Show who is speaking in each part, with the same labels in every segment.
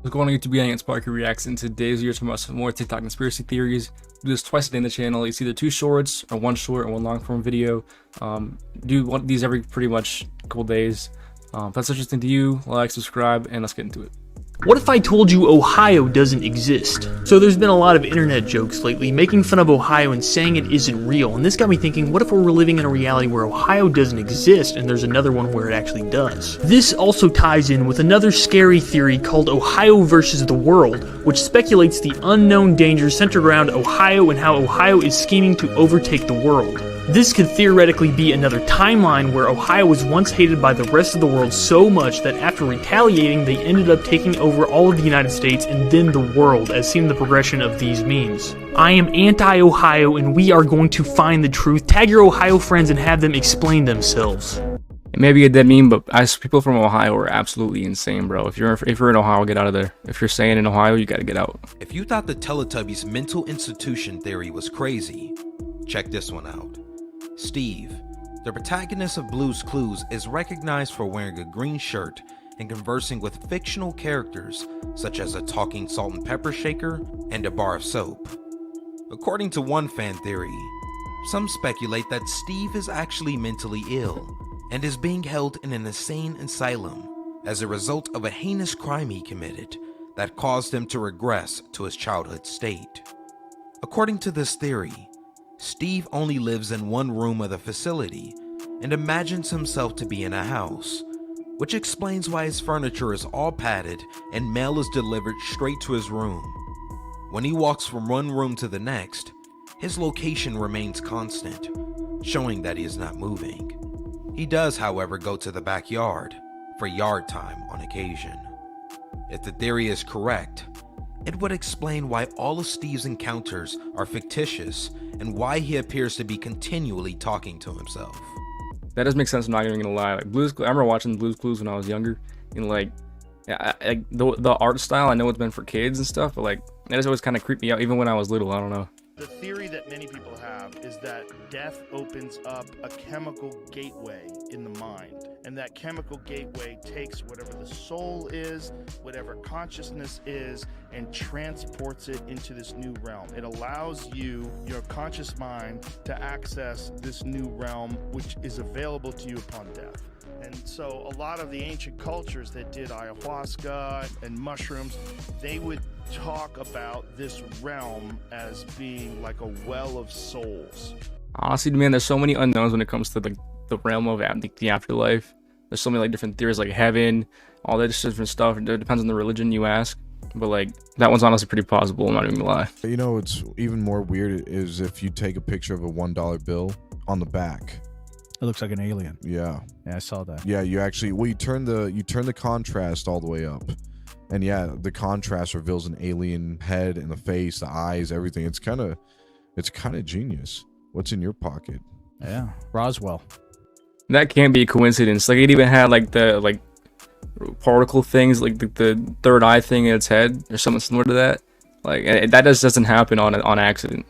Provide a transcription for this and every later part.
Speaker 1: What's going on YouTube gang? It's ParkyReacts, and today's video is from us more TikTok conspiracy theories. Do this twice a day in the channel. It's either two shorts or one short or one long form video. Do one of these every pretty much couple days. If that's interesting to you, like, subscribe, and let's get into it.
Speaker 2: What if I told you Ohio doesn't exist? So there's been a lot of internet jokes lately making fun of Ohio and saying it isn't real, and this got me thinking, what if we're living in a reality where Ohio doesn't exist and there's another one where it actually does? This also ties in with another scary theory called Ohio versus the world, which speculates the unknown dangers centered around Ohio and how Ohio is scheming to overtake the world. This could theoretically be another timeline where Ohio was once hated by the rest of the world so much that after retaliating, they ended up taking over all of the United States and then the world, as seen in the progression of these memes. I am anti-Ohio, and we are going to find the truth. Tag your Ohio friends and have them explain themselves.
Speaker 1: It may be a dead meme, but people from Ohio are absolutely insane, bro. If you're in Ohio, get out of there. If you're staying in Ohio, you gotta get out.
Speaker 3: If you thought the Teletubbies mental institution theory was crazy, check this one out. Steve, the protagonist of Blue's Clues, is recognized for wearing a green shirt and conversing with fictional characters such as a talking salt and pepper shaker and a bar of soap. According to one fan theory, some speculate that Steve is actually mentally ill and is being held in an insane asylum as a result of a heinous crime he committed that caused him to regress to his childhood state. According to this theory, Steve only lives in one room of the facility and imagines himself to be in a house, which explains why his furniture is all padded and mail is delivered straight to his room. When he walks from one room to the next, his location remains constant, showing that he is not moving. He does, however, go to the backyard for yard time on occasion. If the theory is correct, it would explain why all of Steve's encounters are fictitious and why he appears to be continually talking to himself.
Speaker 1: That does make sense. I'm not even gonna lie. Like I remember watching Blue's Clues when I was younger, and like, the art style. I know it's meant for kids and stuff, but like, that has always kind of creeped me out, even when I was little. I don't know.
Speaker 4: The theory that many people have is that death opens up a chemical gateway in the mind, and that chemical gateway takes whatever the soul is, whatever consciousness is, and transports it into this new realm. It allows you, your conscious mind, to access this new realm, which is available to you upon death. And so a lot of the ancient cultures that did ayahuasca and mushrooms, they would talk about this realm as being like a well of souls.
Speaker 1: Honestly, man, there's so many unknowns when it comes to the realm of the afterlife. There's so many like different theories, like heaven, all that different stuff. It depends on the religion you ask, but like that one's honestly pretty plausible. I'm not even gonna lie.
Speaker 5: You know, it's even more weird is if you take a picture of a $1 bill on the back.
Speaker 6: It looks like an alien.
Speaker 5: Yeah,
Speaker 6: I saw that.
Speaker 5: Yeah, you actually, well, you turn the contrast all the way up, and yeah, the contrast reveals an alien head and the face, the eyes, everything. It's kind of genius. What's in your pocket?
Speaker 6: Yeah, Roswell.
Speaker 1: That can't be a coincidence. Like it even had like the particle things, like the third eye thing in its head or something similar to that. Like that just doesn't happen on accident.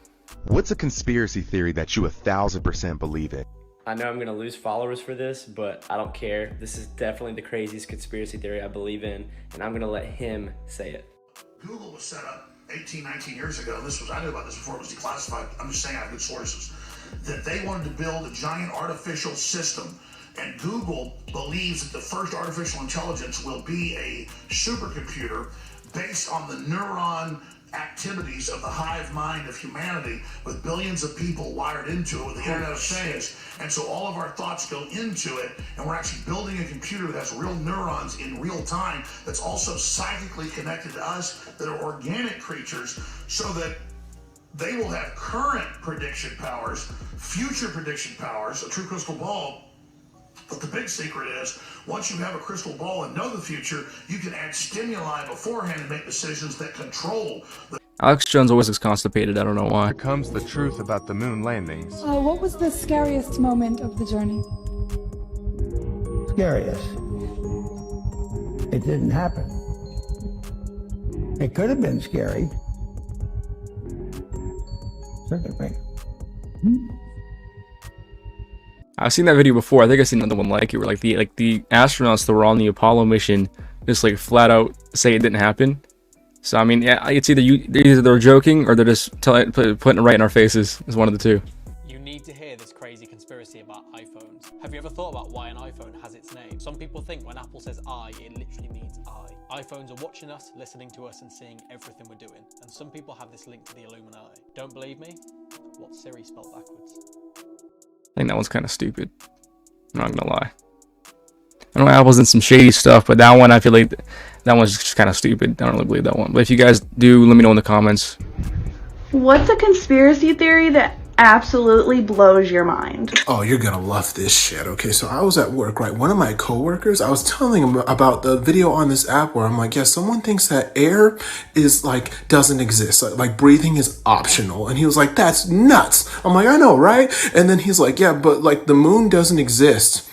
Speaker 7: What's a conspiracy theory that you 1000% believe in?
Speaker 8: I know I'm gonna lose followers for this, but I don't care. This is definitely the craziest conspiracy theory I believe in, and I'm gonna let him say it.
Speaker 9: Google was set up 18, 19 years ago. I knew about this before it was declassified. I'm just saying I have good sources. That they wanted to build a giant artificial system, and Google believes that the first artificial intelligence will be a supercomputer based on the neuron activities of the hive mind of humanity, with billions of people wired into it with the Internet of Things. And so all of our thoughts go into it, and we're actually building a computer that has real neurons in real time that's also psychically connected to us, that are organic creatures, so that they will have current prediction powers, future prediction powers, a true crystal ball. But the big secret is, once you have a crystal ball and know the future, you can add stimuli beforehand and make decisions that control the...
Speaker 1: Alex Jones always looks constipated. I don't know why.
Speaker 7: Here comes the truth about the moon landings.
Speaker 10: What was the scariest moment of the journey?
Speaker 11: Scariest? It didn't happen. It could have been scary. Certainly.
Speaker 1: I've seen that video before. I think I've seen another one like it, where like the astronauts that were on the Apollo mission just like flat out say it didn't happen. So I mean, yeah, it's either they're joking or they're just putting it right in our faces. It's one of the two.
Speaker 12: You need to hear this crazy conspiracy about iPhones. Have you ever thought about why an iPhone has its name? Some people think when Apple says I, it literally means I. iPhones are watching us, listening to us, and seeing everything we're doing. And some people have this link to the Illuminati. Don't believe me? What's Siri spelled backwards?
Speaker 1: I think that one's kind of stupid. I'm not gonna lie. I know Apple's in some shady stuff, but that one, I feel like that one's just kind of stupid. I don't really believe that one. But if you guys do, let me know in the comments.
Speaker 13: What's a conspiracy theory that absolutely blows your mind?
Speaker 14: Oh, you're gonna love this shit. Okay, so I was at work, right? One of my coworkers, I was telling him about the video on this app where I'm like, yeah, someone thinks that air is like, doesn't exist. Like breathing is optional. And he was like, that's nuts. I'm like, I know, right? And then he's like, yeah, but like the moon doesn't exist.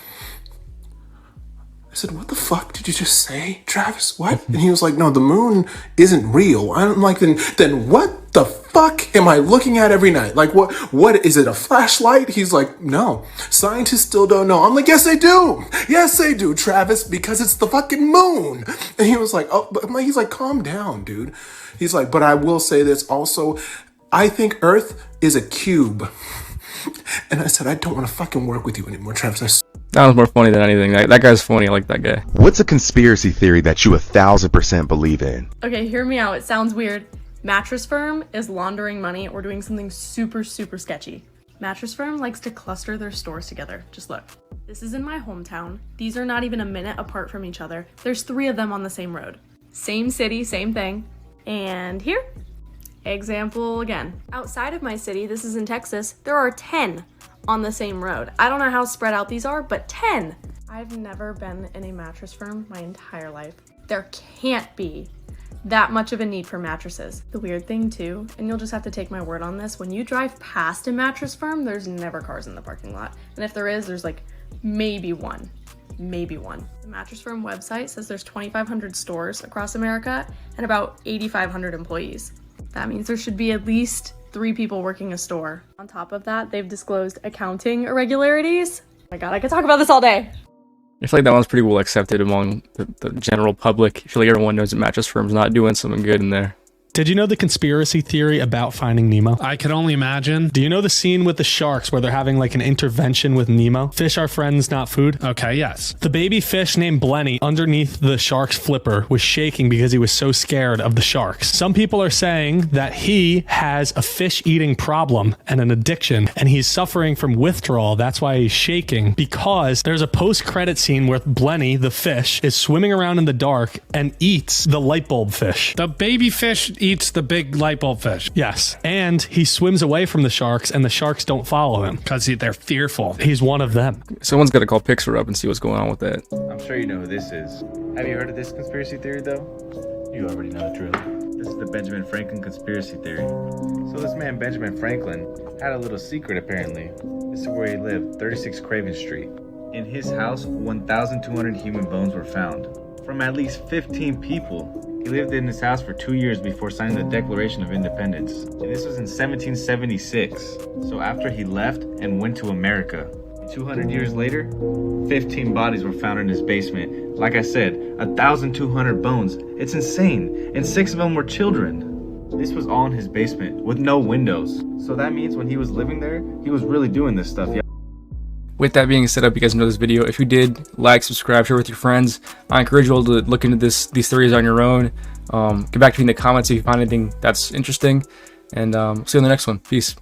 Speaker 14: I said, what the fuck did you just say, Travis? What? And he was like, no, the moon isn't real. I'm like, then what the fuck am I looking at every night? Like, what is it, a flashlight? He's like, no, scientists still don't know. I'm like, yes, they do. Yes, they do, Travis, because it's the fucking moon. And he was like, oh, but he's like, calm down, dude. He's like, but I will say this also, I think Earth is a cube. And I said, I don't want to fucking work with you anymore, Travis.
Speaker 1: That was more funny than anything. That guy's funny. I like that guy.
Speaker 7: What's a conspiracy theory that you 1000% believe in?
Speaker 15: Okay, hear me out. It sounds weird. Mattress Firm is laundering money or doing something super, super sketchy. Mattress Firm likes to cluster their stores together. Just look. This is in my hometown. These are not even a minute apart from each other. There's 3 of them on the same road. Same city, same thing. And here, example again. Outside of my city, this is in Texas, there are 10 on the same road. I don't know how spread out these are, but 10. I've never been in a Mattress Firm my entire life. There can't be that much of a need for mattresses. The weird thing too, and you'll just have to take my word on this, when you drive past a Mattress Firm, there's never cars in the parking lot. And if there is, there's like maybe one. Maybe one. The Mattress Firm website says there's 2,500 stores across America and about 8,500 employees. That means there should be at least 3 people working a store. On top of that, they've disclosed accounting irregularities. Oh my god, I could talk about this all day.
Speaker 1: I feel like that one's pretty well accepted among the general public. I feel like everyone knows that Mattress Firm's not doing something good in there.
Speaker 16: Did you know the conspiracy theory about Finding Nemo?
Speaker 17: I could only imagine.
Speaker 16: Do you know the scene with the sharks where they're having like an intervention with Nemo? Fish are friends, not food.
Speaker 17: Okay, yes.
Speaker 16: The baby fish named Blenny underneath the shark's flipper was shaking because he was so scared of the sharks. Some people are saying that he has a fish eating problem and an addiction, and he's suffering from withdrawal. That's why he's shaking, because there's a post-credit scene where Blenny, the fish, is swimming around in the dark and eats the light bulb fish.
Speaker 17: The baby fish eats the big light bulb fish.
Speaker 16: Yes. And he swims away from the sharks, and the sharks don't follow him.
Speaker 17: Because they're fearful.
Speaker 16: He's one of them.
Speaker 1: Someone's got to call Pixar up and see what's going on with that.
Speaker 18: I'm sure you know who this is. Have you heard of this conspiracy theory, though? You already know the truth. This is the Benjamin Franklin conspiracy theory. So this man, Benjamin Franklin, had a little secret, apparently. This is where he lived, 36 Craven Street. In his house, 1,200 human bones were found. From at least 15 people. He lived in his house for 2 years before signing the Declaration of Independence. And this was in 1776. So after he left and went to America, 200 years later, 15 bodies were found in his basement. Like I said, 1,200 bones. It's insane. And 6 of them were children. This was all in his basement with no windows. So that means when he was living there, he was really doing this stuff.
Speaker 1: With that being said, I hope you guys enjoyed this video. If you did, like, subscribe, share with your friends. I encourage you all to look into these theories on your own. Get back to me in the comments if you find anything that's interesting. And see you in the next one. Peace.